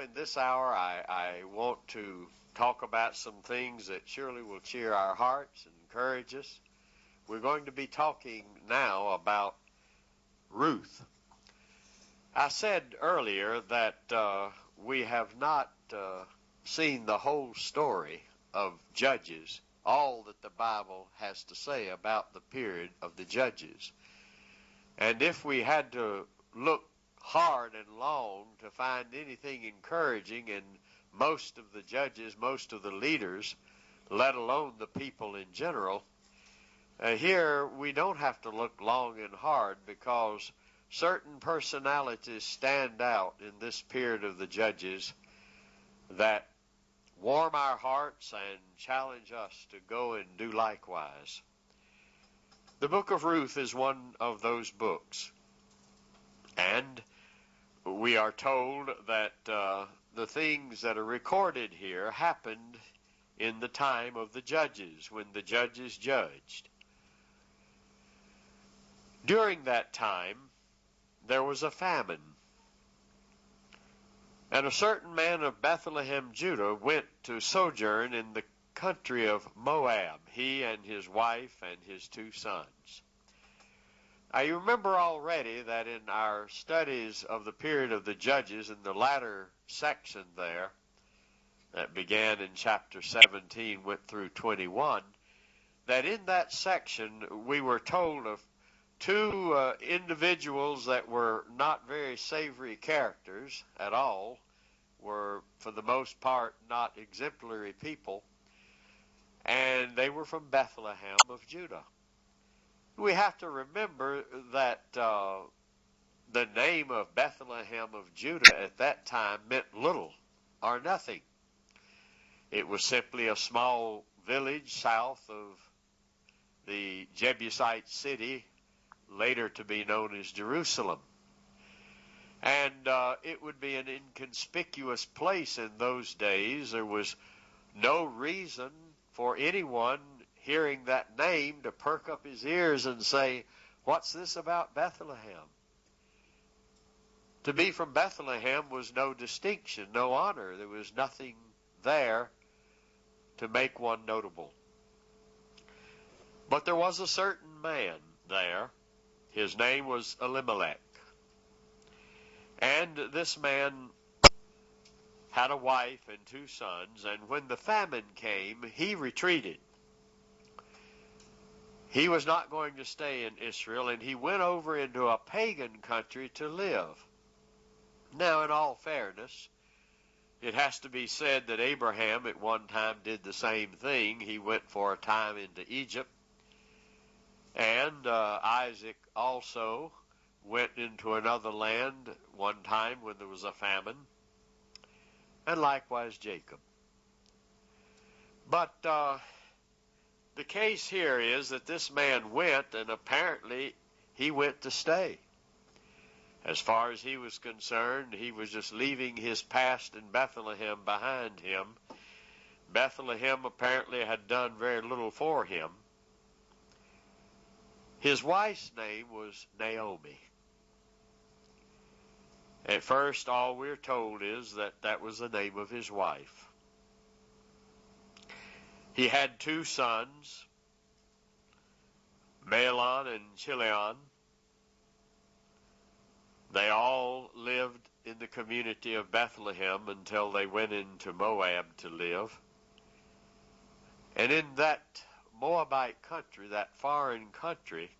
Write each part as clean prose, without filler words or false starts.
in this hour, I want to talk about some things that surely will cheer our hearts and encourage us. We're going to be talking now about Ruth. I said earlier that we have not seen the whole story of Judges, all that the Bible has to say about the period of the Judges. And if we had to look hard and long to find anything encouraging in most of the judges, most of the leaders, let alone the people in general, here we don't have to look long and hard, because certain personalities stand out in this period of the judges that warm our hearts and challenge us to go and do likewise. The book of Ruth is one of those books, and we are told that the things that are recorded here happened in the time of the judges, when the judges judged. During that time, there was a famine, and a certain man of Bethlehem, Judah, went to sojourn in the country of Moab, he and his wife and his 2 sons. Now, you remember already that in our studies of the period of the Judges, in the latter section there, that began in chapter 17, went through 21, that in that section we were told of 2 individuals that were not very savory characters at all, were for the most part not exemplary people, and they were from Bethlehem of Judah. We have to remember that the name of Bethlehem of Judah at that time meant little or nothing. It was simply a small village south of the Jebusite city, later to be known as Jerusalem. And it would be an inconspicuous place in those days. There was no reason for anyone hearing that name to perk up his ears and say, "What's this about Bethlehem?" To be from Bethlehem was no distinction, no honor. There was nothing there to make one notable. But there was a certain man there. His name was Elimelech. And this man had a wife and 2 sons, and when the famine came, he retreated. He was not going to stay in Israel, and he went over into a pagan country to live. Now, in all fairness, it has to be said that Abraham at one time did the same thing. He went for a time into Egypt, and Isaac also went into another land one time when there was a famine, and likewise Jacob. But the case here is that this man went, and apparently he went to stay. As far as he was concerned, he was just leaving his past in Bethlehem behind him. Bethlehem apparently had done very little for him. His wife's name was Naomi. At first, all we're told is that that was the name of his wife. He had 2 sons, Mahlon and Chilion. They all lived in the community of Bethlehem until they went into Moab to live. And in that Moabite country, that foreign country,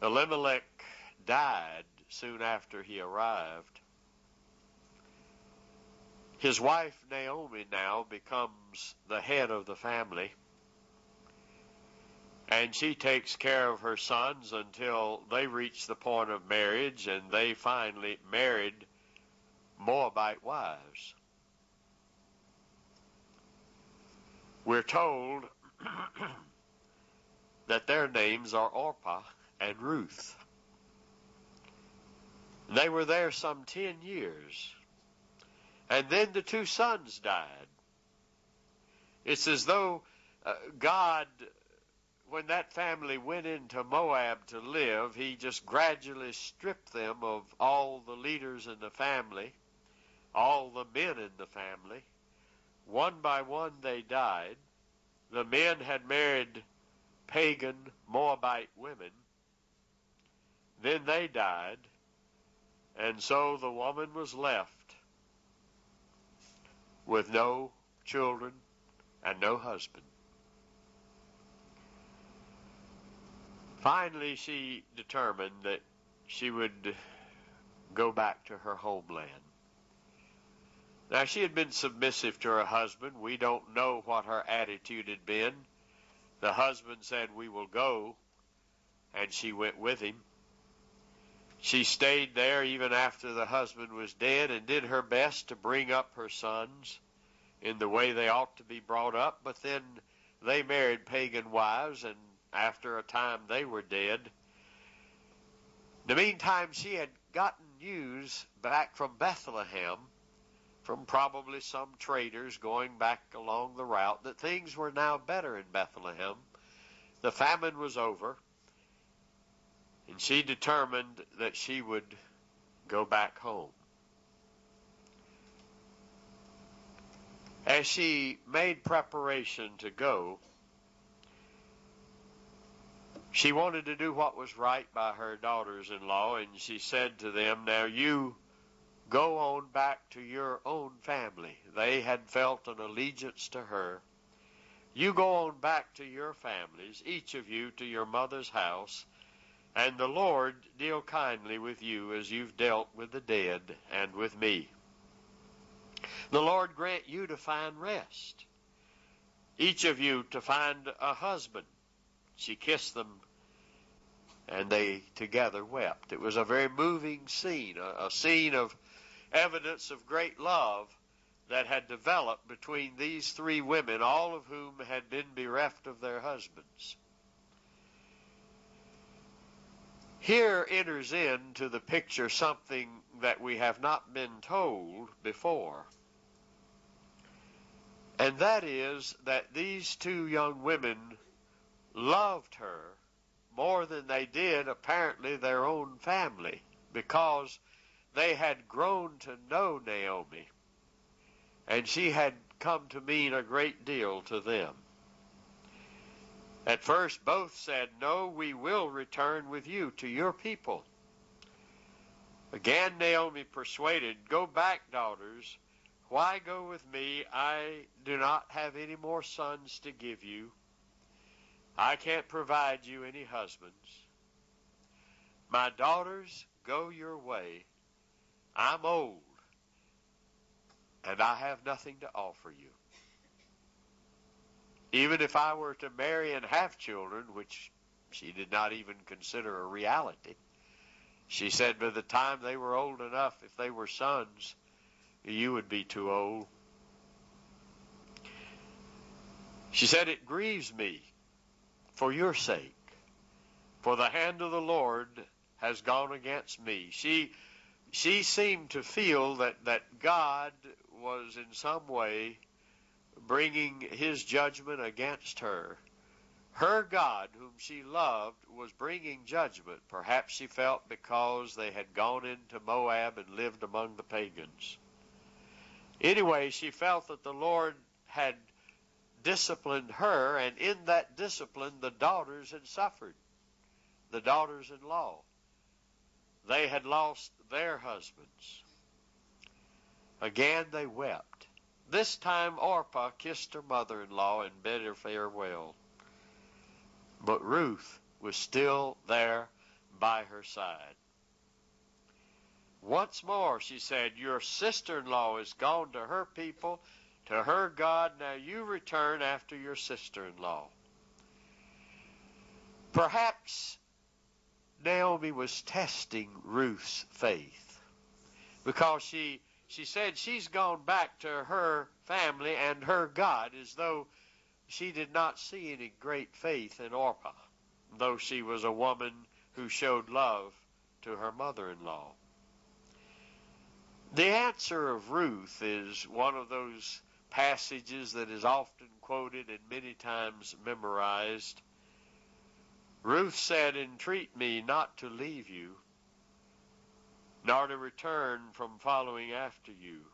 Elimelech died soon after he arrived. His wife Naomi now becomes the head of the family, and she takes care of her sons until they reach the point of marriage, and they finally married Moabite wives. We're told that their names are Orpah and Ruth. They were there some 10 years. And then the 2 sons died. It's as though God, when that family went into Moab to live, he just gradually stripped them of all the leaders in the family, all the men in the family. One by one they died. The men had married pagan Moabite women. Then they died, and so the woman was left with no children and no husband. Finally, she determined that she would go back to her homeland. Now, she had been submissive to her husband. We don't know what her attitude had been. The husband said, "We will go," and she went with him. She stayed there even after the husband was dead and did her best to bring up her sons in the way they ought to be brought up, but then they married pagan wives, and after a time they were dead. In the meantime, she had gotten news back from Bethlehem, from probably some traders going back along the route, that things were now better in Bethlehem. The famine was over, and she determined that she would go back home. As she made preparation to go, she wanted to do what was right by her daughters-in-law, and she said to them, "Now you go on back to your own family." They had felt an allegiance to her. "You go on back to your families, each of you to your mother's house, and the Lord deal kindly with you as you've dealt with the dead and with me. The Lord grant you to find rest, each of you to find a husband." She kissed them, and they together wept. It was a very moving scene, a scene of evidence of great love that had developed between these three women, all of whom had been bereft of their husbands. Here enters into the picture something that we have not been told before, and that is that these two young women loved her more than they did, apparently, their own family, because they had grown to know Naomi, and she had come to mean a great deal to them. At first, both said, "No, we will return with you to your people." Again, Naomi persuaded, "Go back, daughters. Why go with me? I do not have any more sons to give you. I can't provide you any husbands. My daughters, go your way. I'm old, and I have nothing to offer you. Even if I were to marry and have children," which she did not even consider a reality. She said by the time they were old enough, if they were sons, you would be too old. She said, "It grieves me for your sake, for the hand of the Lord has gone against me." She seemed to feel that God was in some way bringing his judgment against her. Her God, whom she loved, was bringing judgment. Perhaps she felt because they had gone into Moab and lived among the pagans. Anyway, she felt that the Lord had disciplined her, and in that discipline the daughters had suffered, the daughters-in-law. They had lost their husbands. Again they wept. This time Orpah kissed her mother-in-law and bid her farewell. But Ruth was still there by her side. Once more she said, "Your sister-in-law is gone to her people, to her God. Now you return after your sister-in-law." Perhaps Naomi was testing Ruth's faith, because she said she's gone back to her family and her God, as though she did not see any great faith in Orpah, though she was a woman who showed love to her mother-in-law. The answer of Ruth is one of those passages that is often quoted and many times memorized. Ruth said, "Entreat me not to leave you, nor to return from following after you.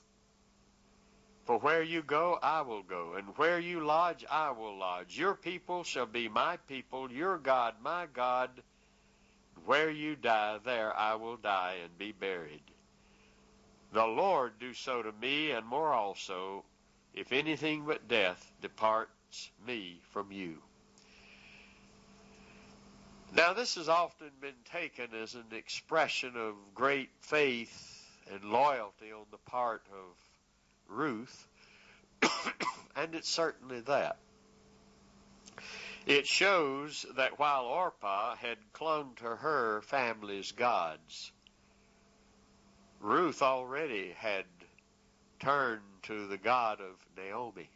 For where you go, I will go, and where you lodge, I will lodge. Your people shall be my people, your God, my God. Where you die, there I will die and be buried. The Lord do so to me, and more also, if anything but death departs me from you. Now, this has often been taken as an expression of great faith and loyalty on the part of Ruth, and it's certainly that. It shows that while Orpah had clung to her family's gods, Ruth already had turned to the God of Naomi.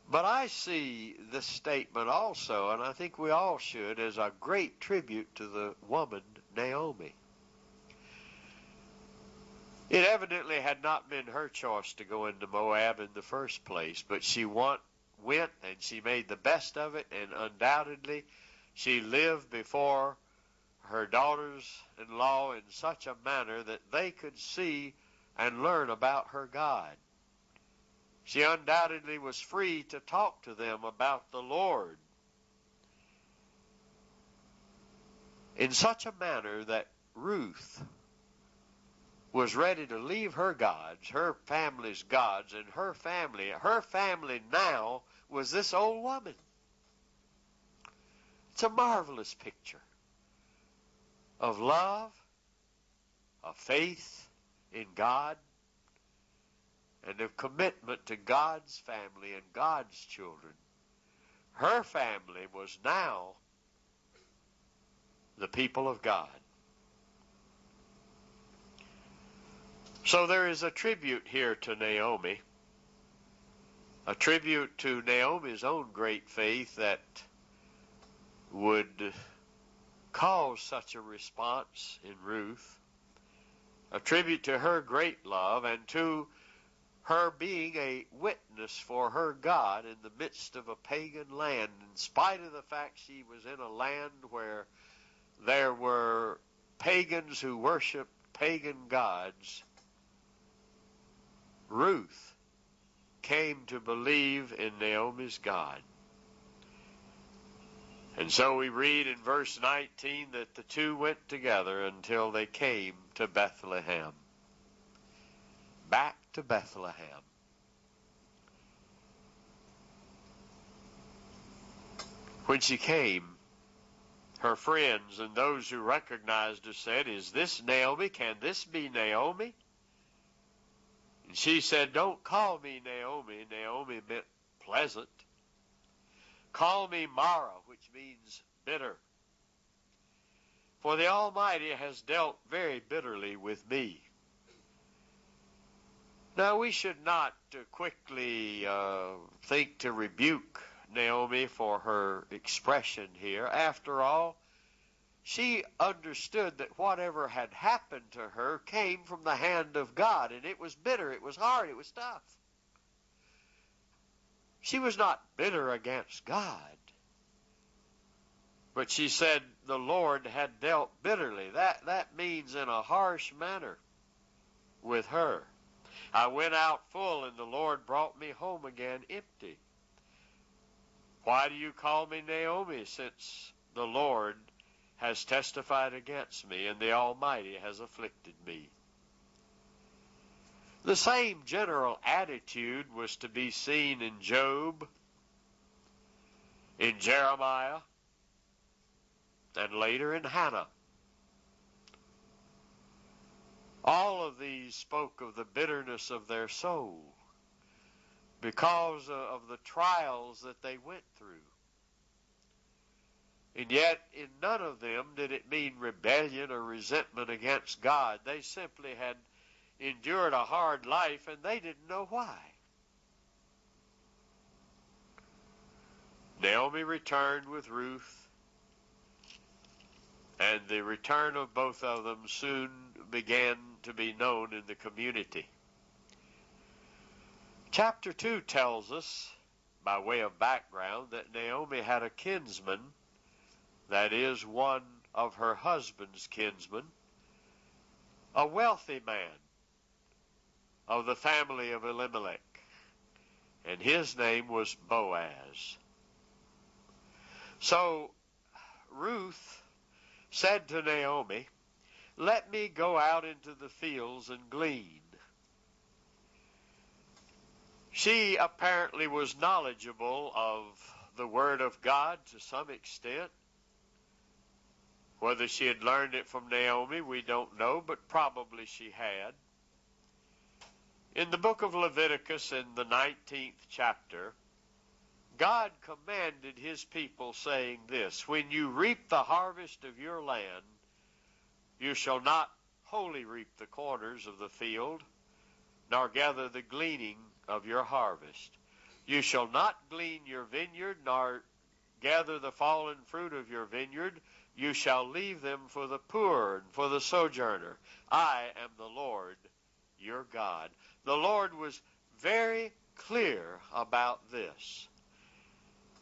But I see this statement also, and I think we all should, as a great tribute to the woman Naomi. It evidently had not been her choice to go into Moab in the first place, but she went and she made the best of it, and undoubtedly she lived before her daughters-in-law in such a manner that they could see and learn about her God. She undoubtedly was free to talk to them about the Lord in such a manner that Ruth was ready to leave her gods, her family's gods, and her family now was this old woman. It's a marvelous picture of love, of faith in God, and of commitment to God's family and God's children. Her family was now the people of God. So there is a tribute here to Naomi, a tribute to Naomi's own great faith that would cause such a response in Ruth, a tribute to her great love and to her being a witness for her God in the midst of a pagan land, in spite of the fact she was in a land where there were pagans who worshiped pagan gods. Ruth came to believe in Naomi's God. And so we read in verse 19 that the two went together until they came to Bethlehem. Back to Bethlehem. When she came, her friends and those who recognized her said, "Is this Naomi? Can this be Naomi?" And she said, "Don't call me Naomi." Naomi meant pleasant. "Call me Mara," which means bitter. For the Almighty has dealt very bitterly with me. Now, we should not quickly think to rebuke Naomi for her expression here. After all, she understood that whatever had happened to her came from the hand of God, and it was bitter, it was hard, it was tough. She was not bitter against God, but she said the Lord had dealt bitterly. That means in a harsh manner with her. "I went out full, and the Lord brought me home again empty. Why do you call me Naomi, since the Lord has testified against me, and the Almighty has afflicted me?" The same general attitude was to be seen in Job, in Jeremiah, and later in Hannah. All of these spoke of the bitterness of their soul because of the trials that they went through. And yet, in none of them did it mean rebellion or resentment against God. They simply had endured a hard life, and they didn't know why. Naomi returned with Ruth, and the return of both of them soon began to be known in the community. Chapter 2 tells us, by way of background, that Naomi had a kinsman, that is, one of her husband's kinsmen, a wealthy man, of the family of Elimelech, and his name was Boaz. So Ruth said to Naomi, "Let me go out into the fields and glean." She apparently was knowledgeable of the Word of God to some extent. Whether she had learned it from Naomi, we don't know, but probably she had. In the book of Leviticus, in the 19th chapter, God commanded his people, saying this, "When you reap the harvest of your land, you shall not wholly reap the corners of the field, nor gather the gleaning of your harvest. You shall not glean your vineyard, nor gather the fallen fruit of your vineyard. You shall leave them for the poor and for the sojourner. I am the Lord your God." The Lord was very clear about this.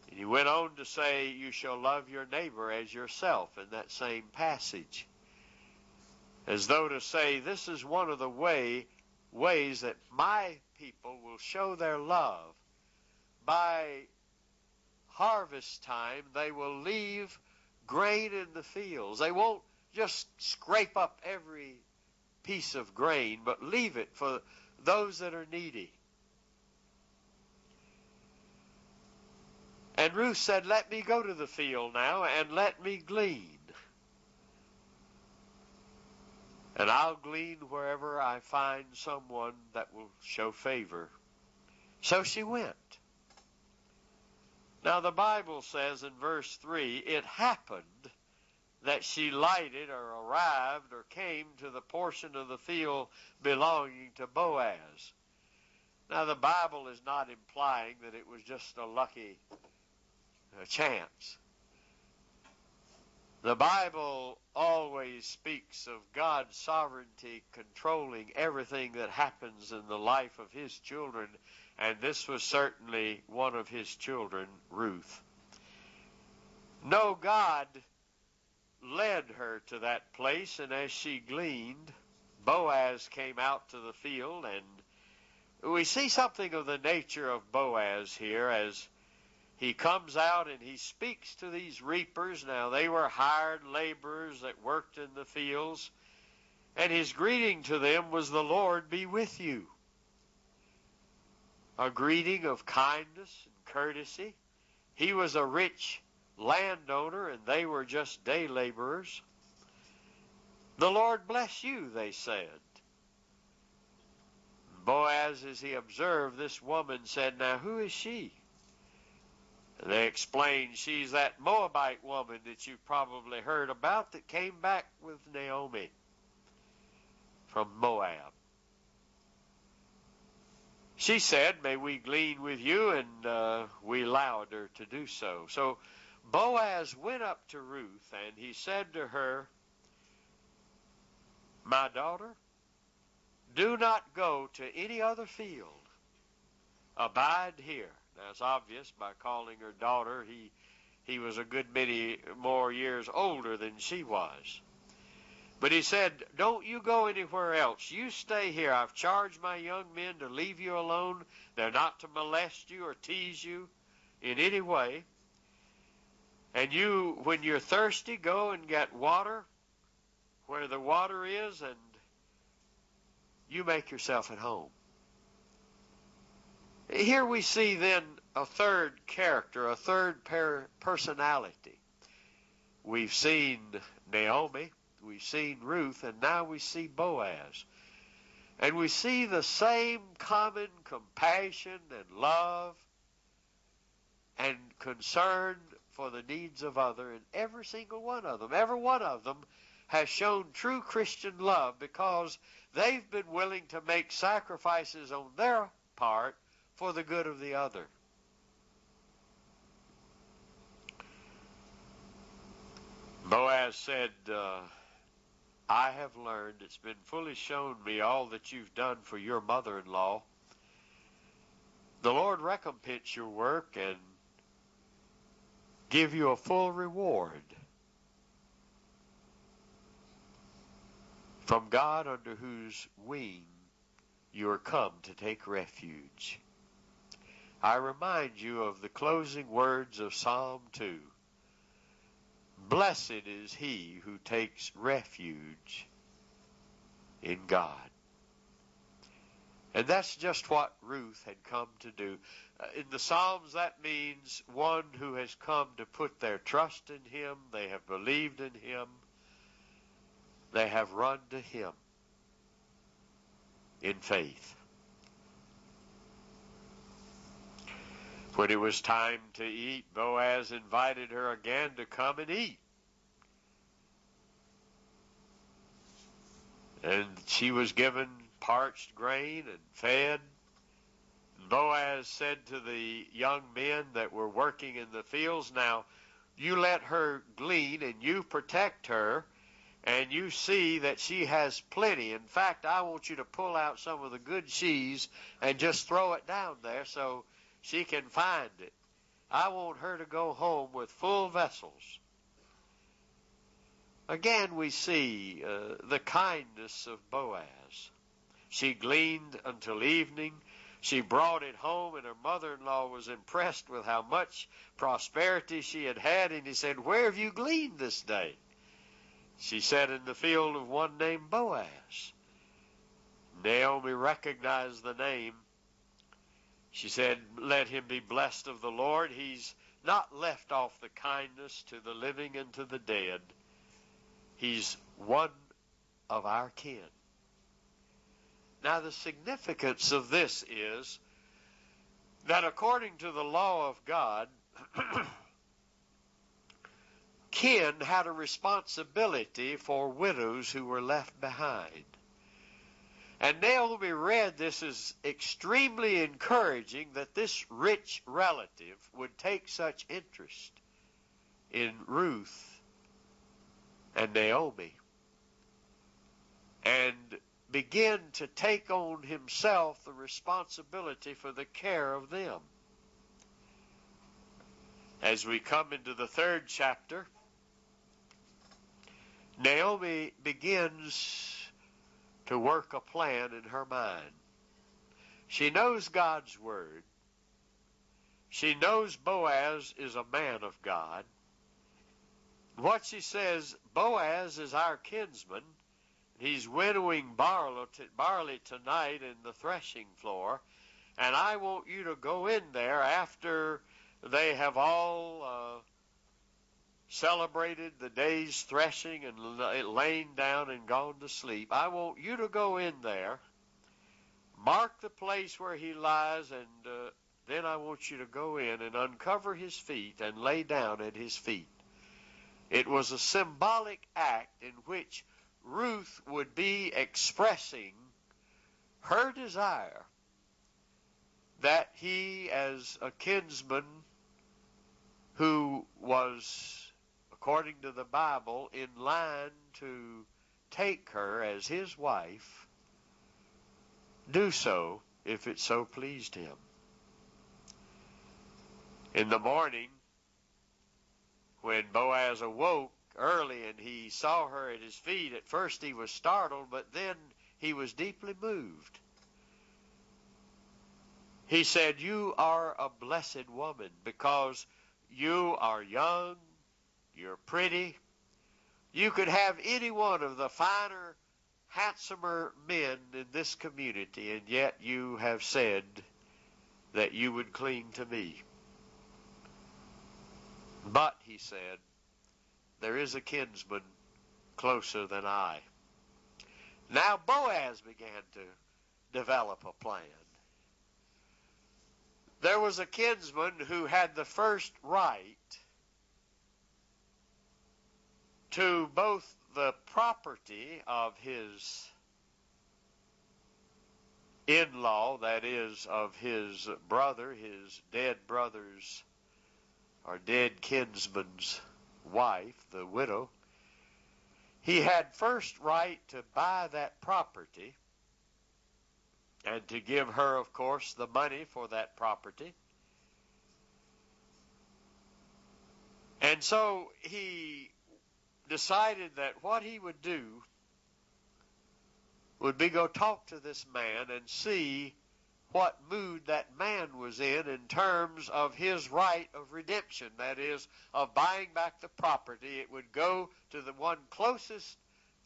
And he went on to say, "You shall love your neighbor as yourself," in that same passage. As though to say, this is one of the ways that my people will show their love. By harvest time, they will leave grain in the fields. They won't just scrape up every piece of grain, but leave it for those that are needy. And Ruth said, "Let me go to the field now and let me glean. And I'll glean wherever I find someone that will show favor." So she went. Now the Bible says in verse 3, it happened that she lighted or arrived or came to the portion of the field belonging to Boaz. Now the Bible is not implying that it was just a lucky chance. The Bible always speaks of God's sovereignty controlling everything that happens in the life of his children, and this was certainly one of his children, Ruth. No, God led her to that place, and as she gleaned, Boaz came out to the field, and we see something of the nature of Boaz here as he comes out and he speaks to these reapers. Now, they were hired laborers that worked in the fields, and his greeting to them was, "The Lord be with you." A greeting of kindness and courtesy. He was a rich landowner, and they were just day laborers. "The Lord bless you," they said. Boaz, as he observed this woman, said, "Now, who is she?" And they explained, "She's that Moabite woman that you've probably heard about that came back with Naomi from Moab. She said, 'May we glean with you?' And we allowed her to do so. So Boaz went up to Ruth, and he said to her, 'My daughter, do not go to any other field. Abide here.'" Now it's obvious by calling her daughter, he was a good many more years older than she was. But he said, "Don't you go anywhere else. You stay here. I've charged my young men to leave you alone. They're not to molest you or tease you in any way. And you, when you're thirsty, go and get water where the water is, and you make yourself at home." Here we see then a third character, a third personality. We've seen Naomi, we've seen Ruth, and now we see Boaz. And we see the same common compassion and love and concern for the needs of others in every single one of them. Every one of them has shown true Christian love because they've been willing to make sacrifices on their part for the good of the other. Boaz said, "I have learned, it's been fully shown me all that you've done for your mother-in-law. The Lord recompense your work and give you a full reward from God under whose wing You are come to take refuge. I remind you of the closing words of Psalm 2. Blessed is he who takes refuge in God. And that's just what Ruth had come to do. In the Psalms, that means one who has come to put their trust in him. They have believed in him. They have run to him in faith. When it was time to eat, Boaz invited her again to come and eat. And she was given parched grain and fed. Boaz said to the young men that were working in the fields, now, you let her glean and you protect her, and you see that she has plenty. In fact, I want you to pull out some of the good sheaves and just throw it down there so she can find it. I want her to go home with full vessels. Again, we see the kindness of Boaz. She gleaned until evening. She brought it home, and her mother-in-law was impressed with how much prosperity she had had. And he said, where have you gleaned this day? She said, in the field of one named Boaz. Naomi recognized the name. She said, let him be blessed of the Lord. He's not left off the kindness to the living and to the dead. He's one of our kin. Now, the significance of this is that according to the law of God, kin had a responsibility for widows who were left behind. And Naomi read this as extremely encouraging that this rich relative would take such interest in Ruth and Naomi and begin to take on himself the responsibility for the care of them. As we come into the 3rd chapter, Naomi begins to work a plan in her mind. She knows God's word. She knows Boaz is a man of God. What she says, Boaz is our kinsman. He's winnowing barley tonight in the threshing floor, and I want you to go in there after they have all celebrated the day's threshing and lain down and gone to sleep. I want you to go in there, mark the place where he lies, and then I want you to go in and uncover his feet and lay down at his feet. It was a symbolic act in which Ruth would be expressing her desire that he, as a kinsman who was, according to the Bible, in line to take her as his wife, do so if it so pleased him. In the morning, when Boaz awoke early and he saw her at his feet, at first he was startled, but then he was deeply moved. He said, you are a blessed woman because you are young, you're pretty. You could have any one of the finer, handsomer men in this community, and yet you have said that you would cling to me. But, he said, there is a kinsman closer than I. Now Boaz began to develop a plan. There was a kinsman who had the first right to both the property of his in-law, that is, of his brother, his dead brother's or dead kinsman's wife, the widow. He had first right to buy that property and to give her, of course, the money for that property. And so he decided that what he would do would be go talk to this man and see what mood that man was in terms of his right of redemption, that is, of buying back the property. It would go to the one closest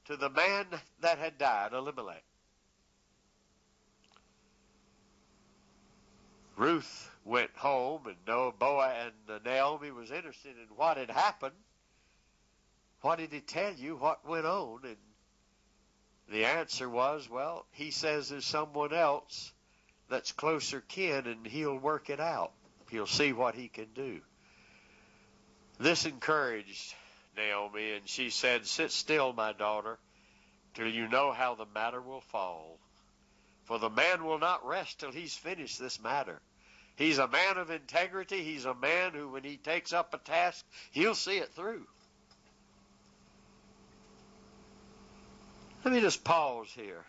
to the man that had died, Elimelech. Ruth went home, and Boaz and Naomi was interested in what had happened. What did he tell you? What went on? And the answer was, well, he says there's someone else that's closer kin, and he'll work it out. He'll see what he can do. This encouraged Naomi, and she said, sit still, my daughter, till you know how the matter will fall. For the man will not rest till he's finished this matter. He's a man of integrity. He's a man who, when he takes up a task, he'll see it through. Let me just pause here.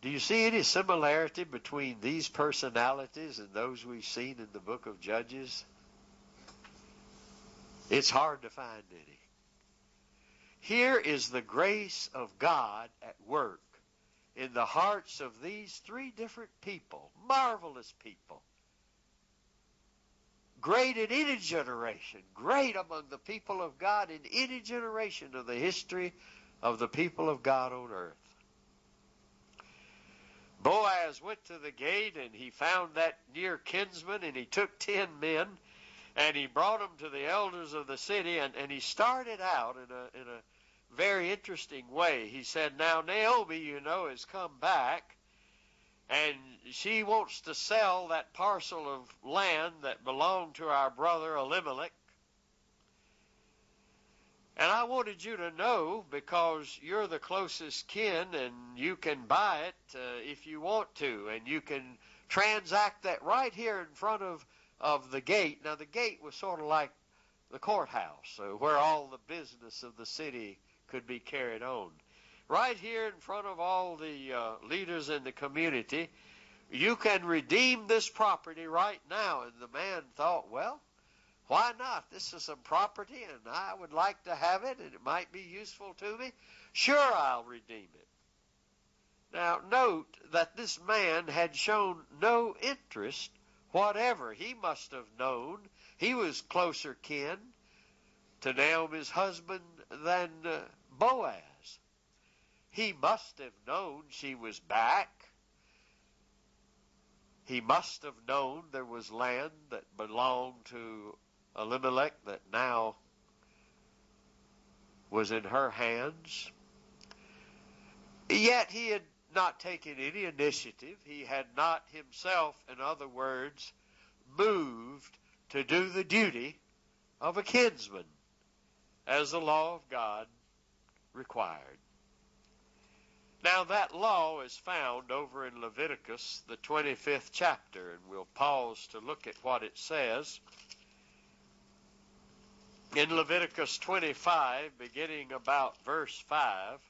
Do you see any similarity between these personalities and those we've seen in the book of Judges? It's hard to find any. Here is the grace of God at work in the hearts of these three different people, marvelous people. Great in any generation, great among the people of God in any generation of the history of the people of God on earth. Boaz went to the gate, and he found that near kinsman, and he took 10 men, and he brought them to the elders of the city, and he started out in a very interesting way. He said, now Naomi, you know, has come back, and she wants to sell that parcel of land that belonged to our brother Elimelech. And I wanted you to know, because you're the closest kin, and you can buy it if you want to, and you can transact that right here in front of the gate. Now, the gate was sort of like the courthouse, where all the business of the city could be carried on. Right here in front of all the leaders in the community, you can redeem this property right now. And the man thought, well, why not? This is some property, and I would like to have it, and it might be useful to me. Sure, I'll redeem it. Now, note that this man had shown no interest whatever. He must have known he was closer kin to Naomi's husband than Boaz. He must have known she was back. He must have known there was land that belonged to Elimelech that now was in her hands. Yet he had not taken any initiative. He had not himself, in other words, moved to do the duty of a kinsman as the law of God required. Now that law is found over in Leviticus, the 25th chapter, and we'll pause to look at what it says. In Leviticus 25, beginning about verse 5,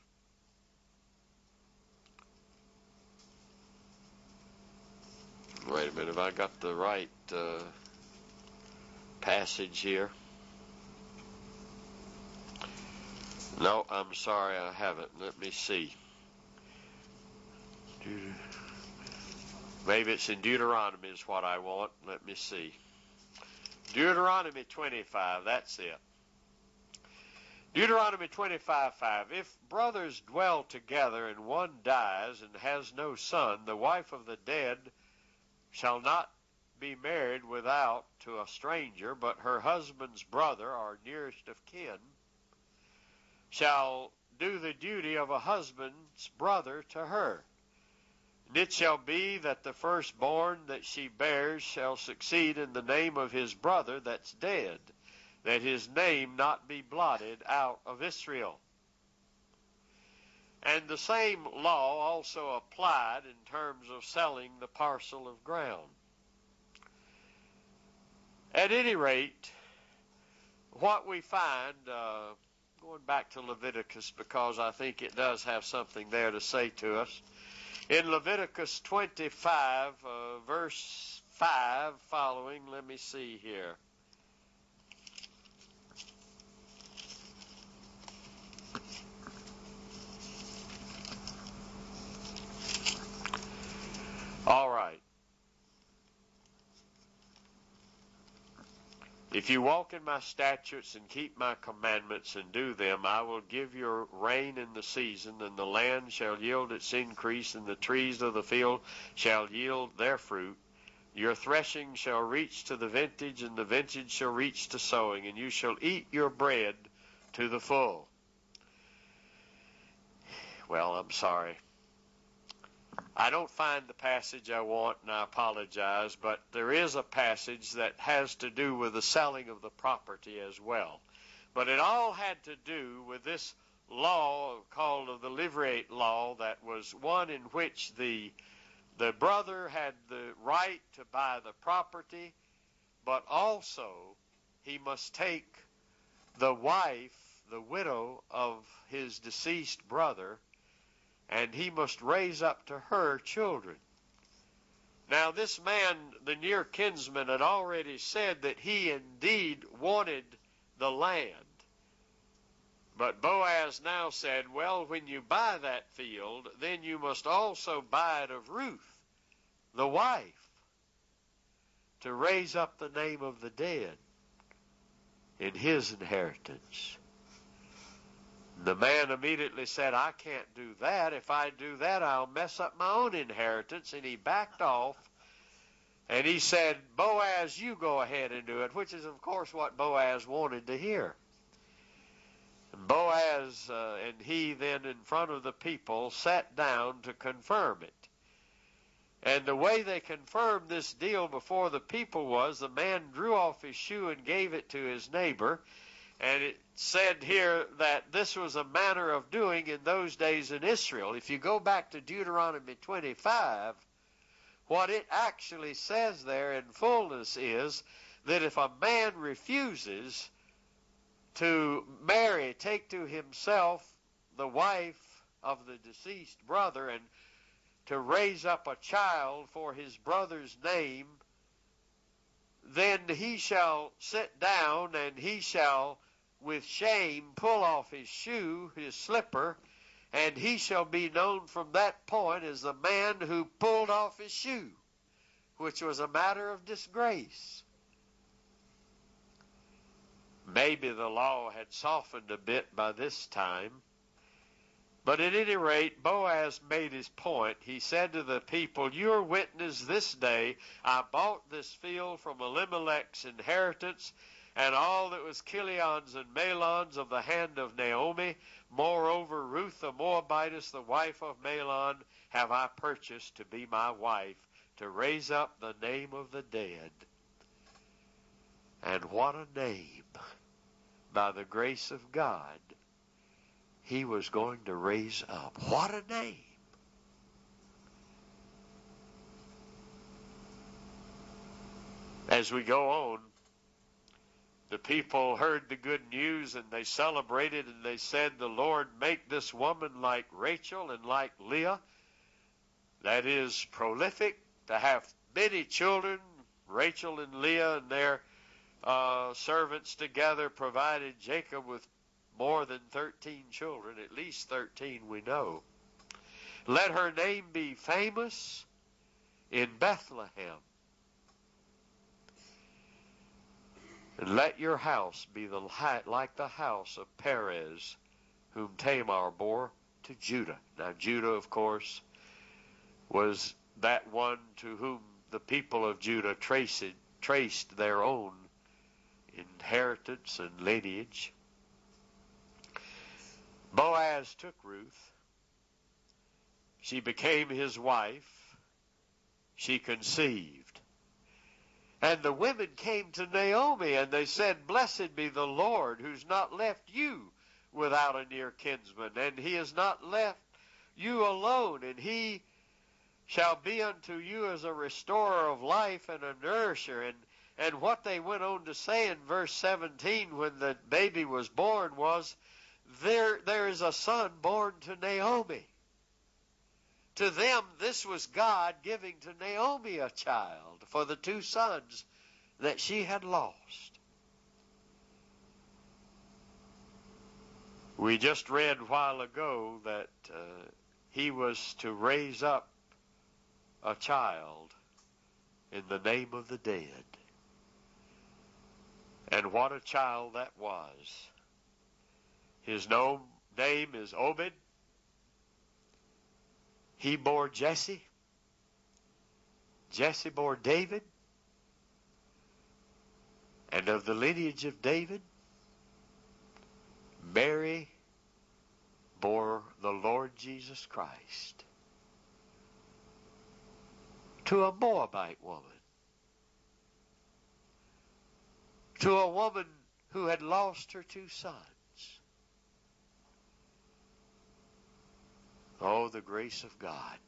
wait a minute, have I got the right passage here? No, I'm sorry, I haven't. Let me see. Maybe it's in Deuteronomy is what I want. Let me see. Deuteronomy 25, that's it. Deuteronomy 25:5. If brothers dwell together and one dies and has no son, the wife of the dead shall not be married without to a stranger, but her husband's brother or nearest of kin shall do the duty of a husband's brother to her. And it shall be that the firstborn that she bears shall succeed in the name of his brother that's dead, that his name not be blotted out of Israel. And the same law also applied in terms of selling the parcel of ground. At any rate, what we find, going back to Leviticus, because I think it does have something there to say to us, in Leviticus 25, verse 5 following, let me see here. All right. If you walk in my statutes and keep my commandments and do them, I will give you rain in the season, and the land shall yield its increase, and the trees of the field shall yield their fruit. Your threshing shall reach to the vintage, and the vintage shall reach to sowing, and you shall eat your bread to the full. Well, I'm sorry. I don't find the passage I want, and I apologize, but there is a passage that has to do with the selling of the property as well. But it all had to do with this law called the levirate law, that was one in which the brother had the right to buy the property, but also he must take the wife, the widow of his deceased brother, and he must raise up to her children. Now this man, the near kinsman, had already said that he indeed wanted the land. But Boaz now said, well, when you buy that field, then you must also buy it of Ruth, the wife, to raise up the name of the dead in his inheritance. The man immediately said, I can't do that. If I do that, I'll mess up my own inheritance. And he backed off, and he said, Boaz, you go ahead and do it, which is, of course, what Boaz wanted to hear. And Boaz and he then, in front of the people, sat down to confirm it. And the way they confirmed this deal before the people was, the man drew off his shoe and gave it to his neighbor. And it said here that this was a manner of doing in those days in Israel. If you go back to Deuteronomy 25, what it actually says there in fullness is that if a man refuses to marry, take to himself the wife of the deceased brother, and to raise up a child for his brother's name, then he shall sit down, and he shall with shame pull off his shoe, his slipper, and he shall be known from that point as the man who pulled off his shoe, which was a matter of disgrace. Maybe the law had softened a bit by this time, but at any rate, Boaz made his point. He said to the people, you are witness this day, I bought this field from Elimelech's inheritance, and all that was Chilion's and Mahlon's of the hand of Naomi. Moreover, Ruth the Moabitess, the wife of Mahlon, have I purchased to be my wife, to raise up the name of the dead. And what a name, by the grace of God, he was going to raise up. What a name. As we go on, the people heard the good news, and they celebrated, and they said, the Lord make this woman like Rachel and like Leah, that is, prolific, to have many children. Rachel and Leah and their servants together provided Jacob with more than 13 children, at least 13 we know. Let her name be famous in Bethlehem. And let your house be like the house of Perez, whom Tamar bore to Judah. Now Judah, of course, was that one to whom the people of Judah traced their own inheritance and lineage. Boaz took Ruth. She became his wife. She conceived. And the women came to Naomi, and they said, blessed be the Lord, who's not left you without a near kinsman, and he has not left you alone, and he shall be unto you as a restorer of life and a nourisher. And what they went on to say in verse 17 when the baby was born was, there is a son born to Naomi. To them, this was God giving to Naomi a child for the two sons that she had lost. We just read a while ago that he was to raise up a child in the name of the dead. And what a child that was. His name is Obed. He bore Jesse. Jesse bore David. And of the lineage of David, Mary bore the Lord Jesus Christ to a Moabite woman, to a woman who had lost her two sons. Oh, the grace of God.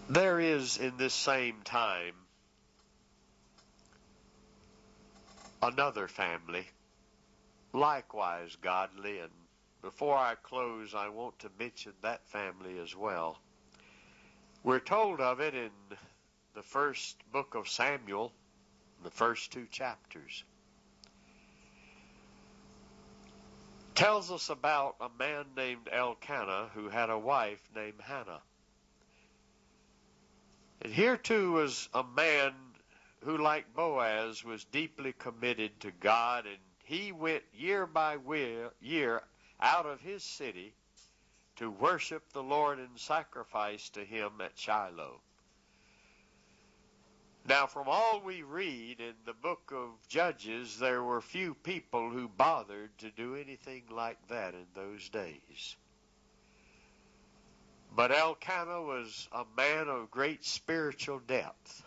There is in this same time another family, likewise godly, and before I close, I want to mention that family as well. We're told of it in the first book of Samuel, the first 2 chapters. Tells us about a man named Elkanah who had a wife named Hannah. And here too was a man who, like Boaz, was deeply committed to God, and he went year by year out of his city to worship the Lord and sacrifice to him at Shiloh. Now, from all we read in the book of Judges, there were few people who bothered to do anything like that in those days. But Elkanah was a man of great spiritual depth.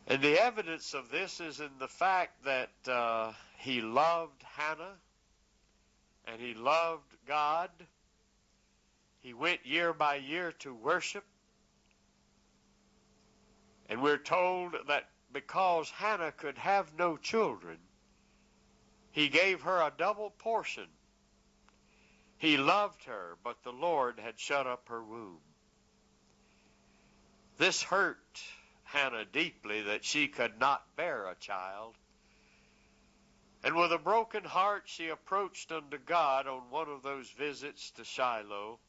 And the evidence of this is in the fact that he loved Hannah and he loved God. He went year by year to worship. And we're told that because Hannah could have no children, he gave her a double portion. He loved her, but the Lord had shut up her womb. This hurt Hannah deeply, that she could not bear a child. And with a broken heart she approached unto God on one of those visits to Shiloh.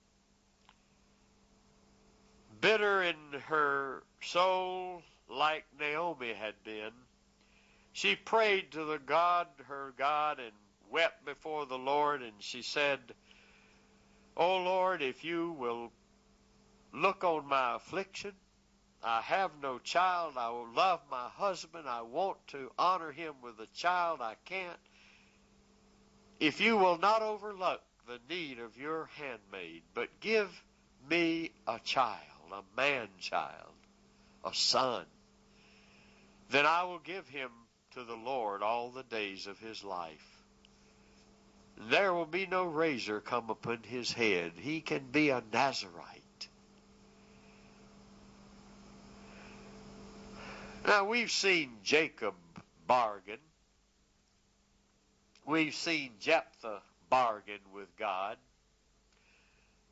Bitter in her soul, like Naomi had been, she prayed to the God, her God, and wept before the Lord, and she said, "O Lord, if you will look on my affliction, I have no child, I will love my husband, I want to honor him with a child, I can't. If you will not overlook the need of your handmaid, but give me a child, a man-child, a son, then I will give him to the Lord all the days of his life. There will be no razor come upon his head. He can be a Nazarite." Now, we've seen Jacob bargain. We've seen Jephthah bargain with God.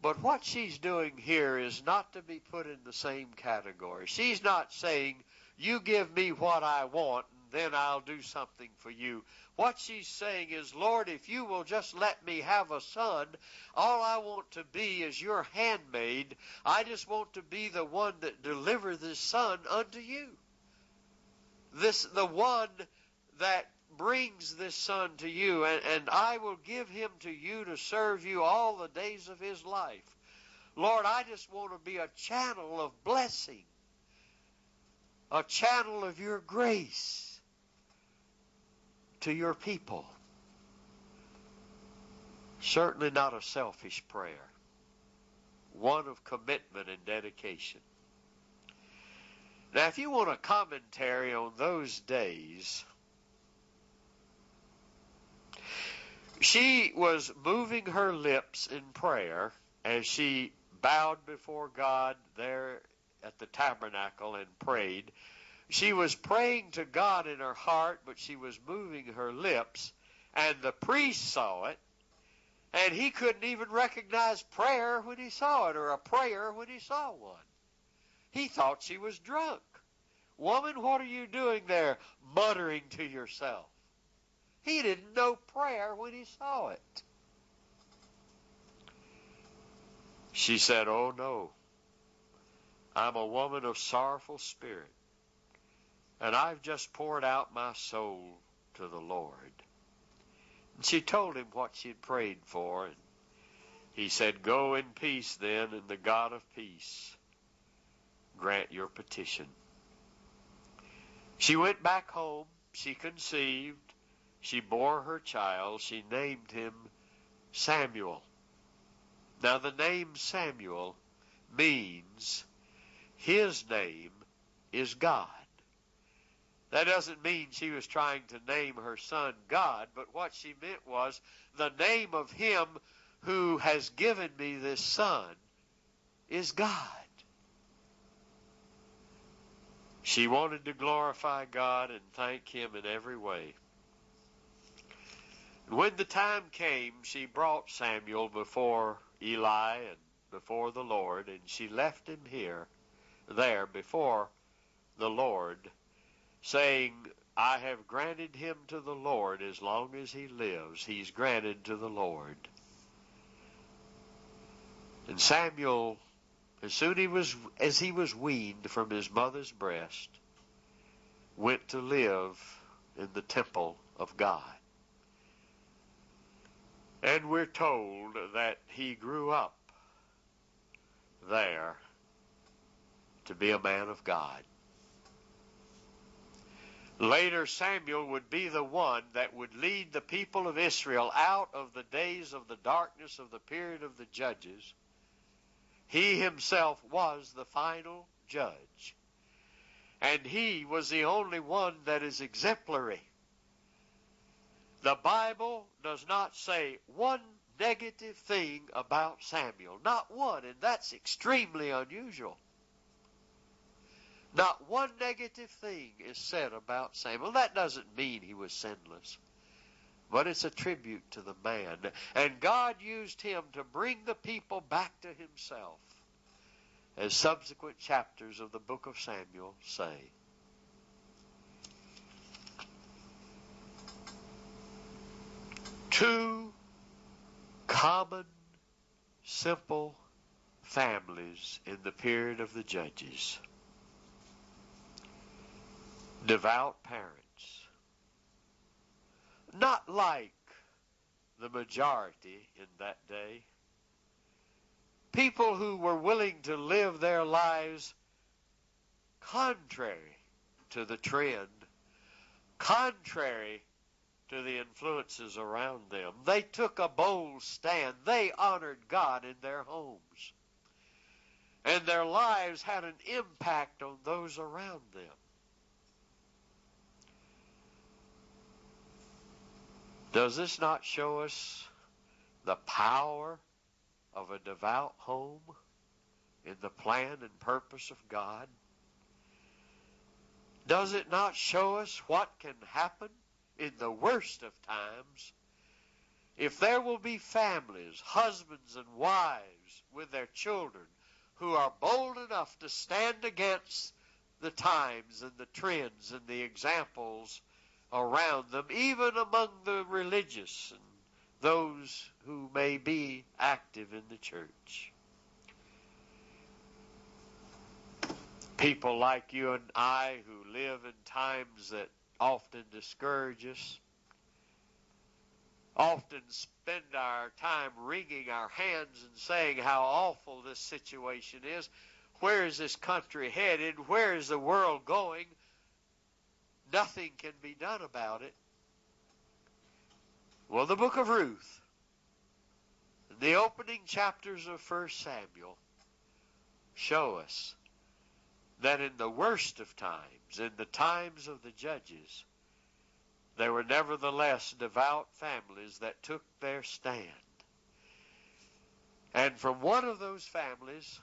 But what she's doing here is not to be put in the same category. She's not saying, "You give me what I want, and then I'll do something for you." What she's saying is, "Lord, if you will just let me have a son, all I want to be is your handmaid. I just want to be the one that delivers this son unto you. The one that brings this son to you, and I will give him to you to serve you all the days of his life. Lord, I just want to be a channel of blessing, a channel of your grace to your people." Certainly not a selfish prayer, one of commitment and dedication. Now, if you want a commentary on those days, she was moving her lips in prayer as she bowed before God there at the tabernacle and prayed. She was praying to God in her heart, but she was moving her lips, and the priest saw it, and he couldn't even recognize prayer when he saw it, or a prayer when he saw one. He thought she was drunk. "Woman, what are you doing there, muttering to yourself?" He didn't know prayer when he saw it. She said, "Oh no, I'm a woman of sorrowful spirit, and I've just poured out my soul to the Lord." And she told him what she had prayed for, and he said, "Go in peace then, and the God of peace grant your petition." She went back home. She conceived. She bore her child. She named him Samuel. Now the name Samuel means his name is God. That doesn't mean she was trying to name her son God, but what she meant was the name of him who has given me this son is God. She wanted to glorify God and thank him in every way. And when the time came, she brought Samuel before Eli and before the Lord, and she left him there before the Lord, saying, "I have granted him to the Lord as long as he lives. He's granted to the Lord." And Samuel, as soon as he was weaned from his mother's breast, went to live in the temple of God. And we're told that he grew up there to be a man of God. Later, Samuel would be the one that would lead the people of Israel out of the days of the darkness of the period of the judges. He himself was the final judge. And he was the only one that is exemplary. The Bible does not say one negative thing about Samuel. Not one, and that's extremely unusual. Not one negative thing is said about Samuel. That doesn't mean he was sinless, but it's a tribute to the man. And God used him to bring the people back to himself, as subsequent chapters of the book of Samuel say. Two common, simple families in the period of the judges. Devout parents. Not like the majority in that day. People who were willing to live their lives contrary to the trend, contrary to the influences around them. They took a bold stand. They honored God in their homes. And their lives had an impact on those around them. Does this not show us the power of a devout home in the plan and purpose of God? Does it not show us what can happen in the worst of times if there will be families, husbands and wives with their children, who are bold enough to stand against the times and the trends and the examples around them, even among the religious and those who may be active in the church? People like you and I who live in times that often discourage us, often spend our time wringing our hands and saying how awful this situation is. Where is this country headed? Where is the world going? Nothing can be done about it. Well, the book of Ruth, the opening chapters of 1 Samuel, show us that in the worst of times, in the times of the judges, there were nevertheless devout families that took their stand. And from one of those families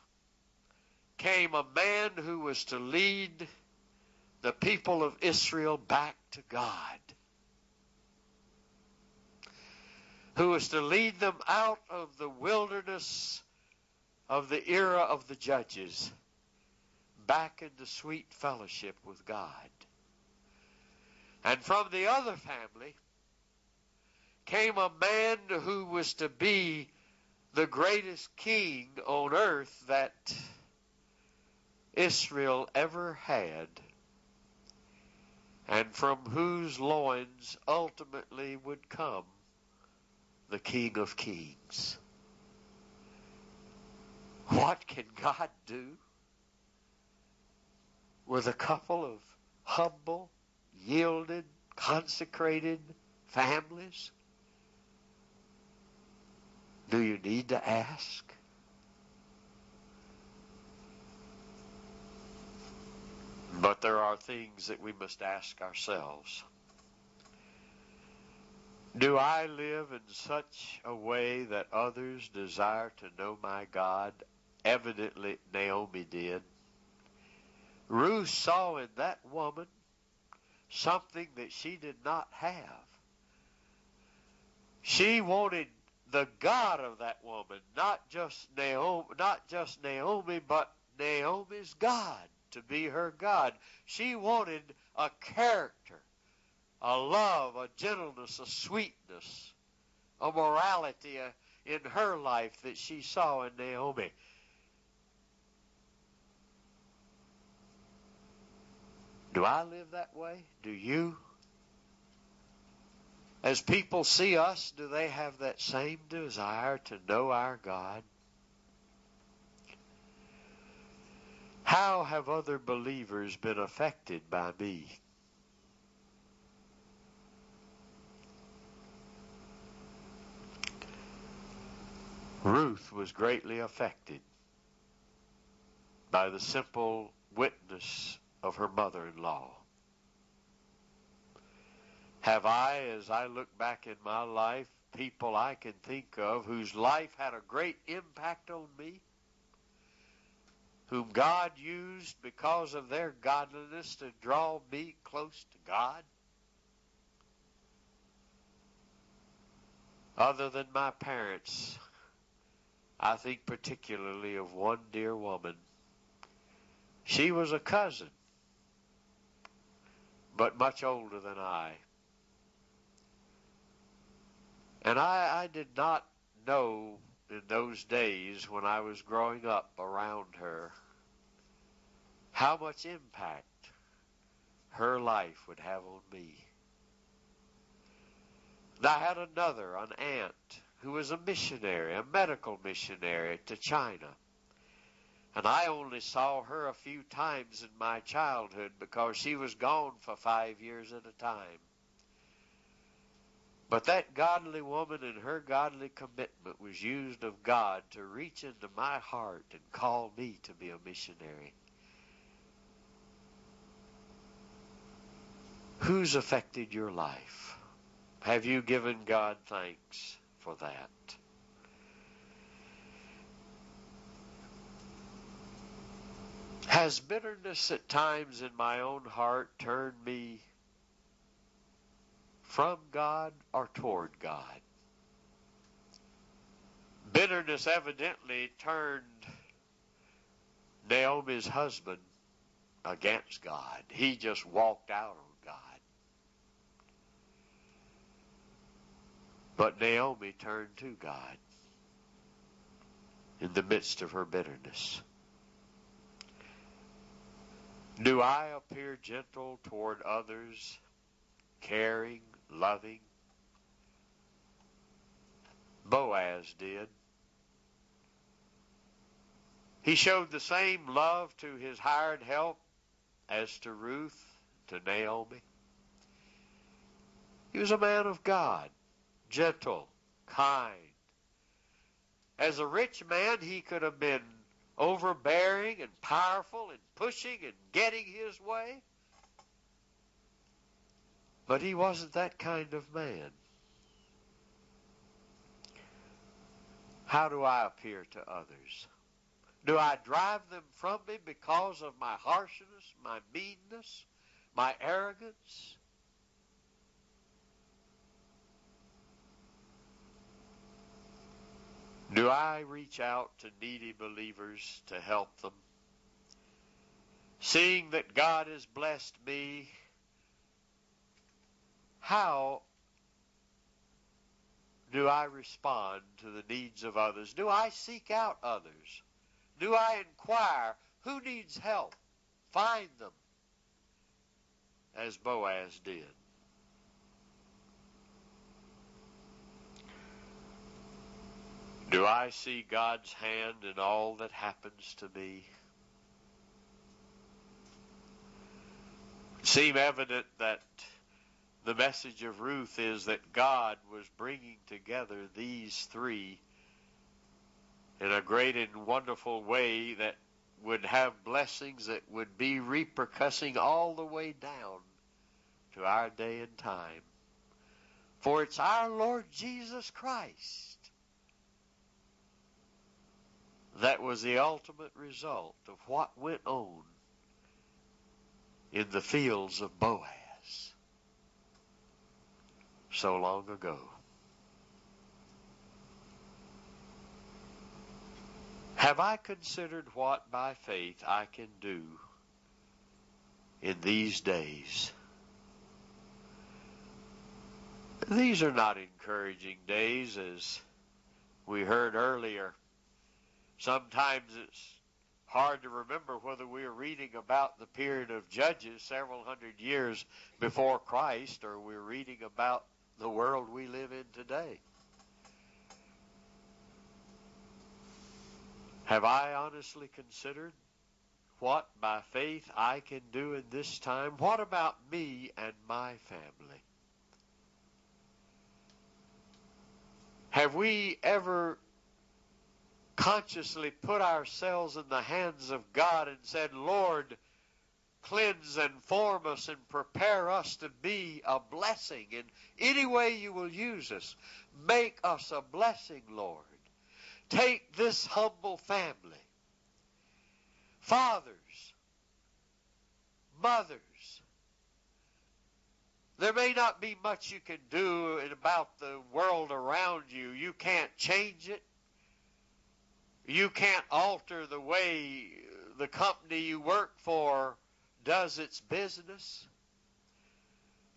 came a man who was to lead the people of Israel back to God, who was to lead them out of the wilderness of the era of the judges back into sweet fellowship with God. And from the other family came a man who was to be the greatest king on earth that Israel ever had, and from whose loins ultimately would come the King of Kings. What can God do with a couple of humble, yielded, consecrated families? Do you need to ask? But there are things that we must ask ourselves. Do I live in such a way that others desire to know my God? Evidently, Naomi did. Ruth saw in that woman something that she did not have. She wanted the God of that woman, not just Naomi, but Naomi's God to be her God. She wanted a character, a love, a gentleness, a sweetness, a morality in her life that she saw in Naomi. Do I live that way? Do you? As people see us, do they have that same desire to know our God? How have other believers been affected by me? Ruth was greatly affected by the simple witness of her mother-in-law. Have I, as I look back in my life, people I can think of whose life had a great impact on me, whom God used because of their godliness to draw me close to God? Other than my parents, I think particularly of one dear woman. She was a cousin, but much older than I. And I did not know in those days when I was growing up around her how much impact her life would have on me. And I had another, an aunt, who was a missionary, a medical missionary to China. And I only saw her a few times in my childhood because she was gone for 5 years at a time. But that godly woman and her godly commitment was used of God to reach into my heart and call me to be a missionary. Who's affected your life? Have you given God thanks for that? Has bitterness at times in my own heart turned me from God or toward God? Bitterness evidently turned Naomi's husband against God. He just walked out on God. But Naomi turned to God in the midst of her bitterness. Do I appear gentle toward others, caring, loving? Boaz did. He showed the same love to his hired help as to Ruth, to Naomi. He was a man of God, gentle, kind. As a rich man, he could have been overbearing and powerful and pushing and getting his way. But he wasn't that kind of man. How do I appear to others? Do I drive them from me because of my harshness, my meanness, my arrogance? Do I reach out to needy believers to help them? Seeing that God has blessed me, how do I respond to the needs of others? Do I seek out others? Do I inquire who needs help? Find them, as Boaz did. Do I see God's hand in all that happens to me? It seems evident that the message of Ruth is that God was bringing together these three in a great and wonderful way that would have blessings that would be repercussing all the way down to our day and time. For it's our Lord Jesus Christ that was the ultimate result of what went on in the fields of Boaz so long ago. Have I considered what by faith I can do in these days? These are not encouraging days, as we heard earlier. Sometimes it's hard to remember whether we're reading about the period of Judges several hundred years before Christ, or we're reading about the world we live in today. Have I honestly considered what by faith I can do in this time? What about me and my family? Have we ever consciously put ourselves in the hands of God and said, Lord, cleanse and form us and prepare us to be a blessing in any way you will use us. Make us a blessing, Lord. Take this humble family, fathers, mothers. There may not be much you can do about the world around you. You can't change it. You can't alter the way the company you work for does its business.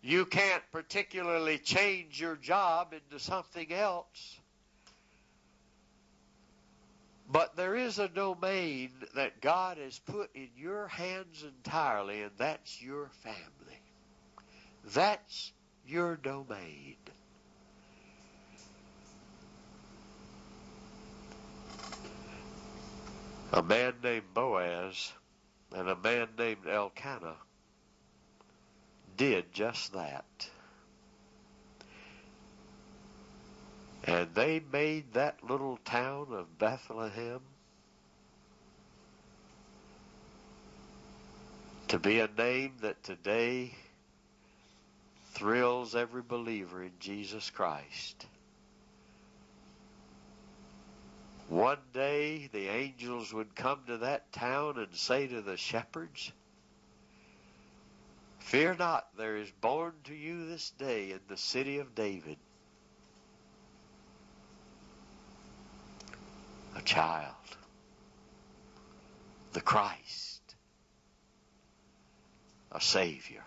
You can't particularly change your job into something else. But there is a domain that God has put in your hands entirely, and that's your family. That's your domain. A man named Boaz and a man named Elkanah did just that. And they made that little town of Bethlehem to be a name that today thrills every believer in Jesus Christ. One day the angels would come to that town and say to the shepherds, "Fear not, there is born to you this day in the city of David a child, the Christ, a Savior."